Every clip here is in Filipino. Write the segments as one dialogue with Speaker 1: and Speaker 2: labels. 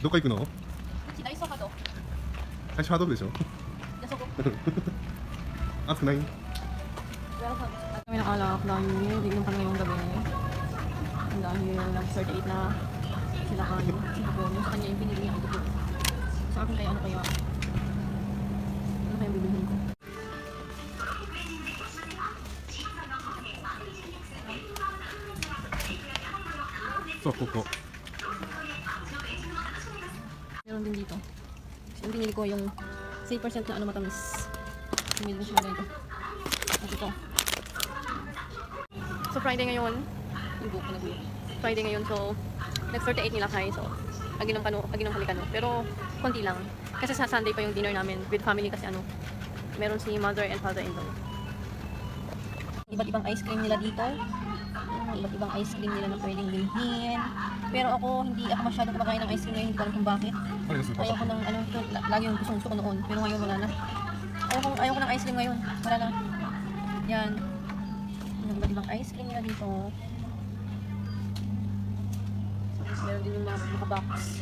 Speaker 1: どっか行くの？
Speaker 2: うちダイソーかと。
Speaker 1: 最初ハードルでしょ？
Speaker 2: じゃあそこ。
Speaker 1: 暑くない？
Speaker 2: Welcome. Kami ng alak dahil biglang kami ngayong gabi. Dahil nag-38 na sila kayo. Sila po. Yung sa kanya yung pinili niya ito po. Sa akin kaya ano kaya? Ano kaya bibilhin ko?
Speaker 1: So, koko.
Speaker 2: Meron din dito. Yung pinili ko yung 6% na ano matamis. Pinili ko siya ganito. At ito. So Friday ngayon. Yung buko na buko. Friday ngayon, so nag-38 nila kay. So agi ng kami kano. Pero konti lang. Kasi sa Sunday pa yung dinner namin with family kasi ano. Meron si mother and father-in-law. Iba't ibang ice cream nila dito. Iba't ibang ice cream nila na pwedeng bilhin. Pero ako, hindi ako masyadong kumakain ng ice cream ngayon. Hindi ko alam kung bakit. Ayaw ko ng ano, ito, lagi yung gusto ko noon. Pero ngayon wala na. Ayaw ko ng ice cream ngayon. Wala na. Yan. Iba't ibang ice cream nila dito. Meron din yung mga box.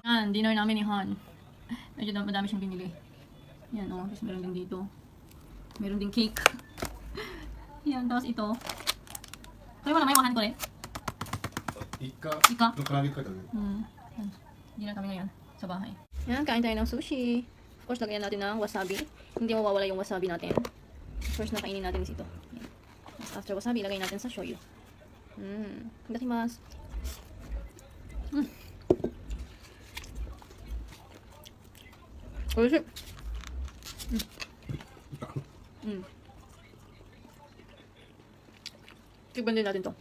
Speaker 2: Yan, dinner namin ni Han. Medyo madami siyang binili. Yan o, tapos meron din dito. Meron din cake. Yan, tapos ito. Kaya wala may wahan ko rin.
Speaker 1: Ika.
Speaker 2: Ika?
Speaker 1: Yung karami ka talaga.
Speaker 2: Yan. Dinner kami ngayon sa bahay. Yan, kain tayo ng sushi. Of course, lagayan natin ng wasabi. Hindi mawawala yung wasabi natin. First na kainin natin is ito. Yan. Tapos after wasabi, lagay natin sa shoyu. Itadakimasu. Oishi. Tikman din natin to.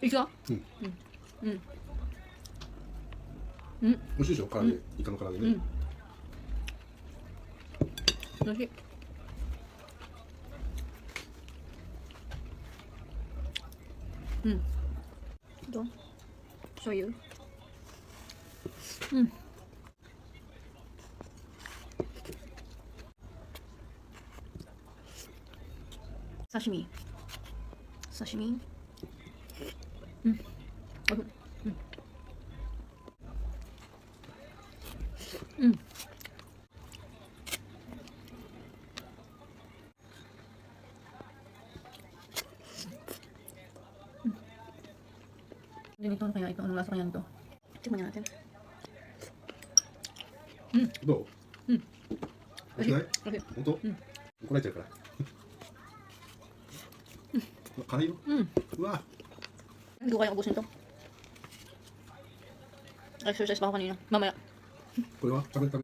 Speaker 2: Isa?
Speaker 1: 美味しいでしょ？唐揚げ。イカの唐揚げね。
Speaker 2: 美味しい。どう？醤油。刺身。刺身。Ganito kaya ito. Anong lasa kaya nito? Tingnan natin.
Speaker 1: どう？美味しくない？
Speaker 2: 美味しい。
Speaker 1: 本当？怒られちゃうから。辛いよ。うわ。
Speaker 2: Hindi ko kaya ubusin to. Exercise pa ako kanina. Mamaya.
Speaker 1: これは食べる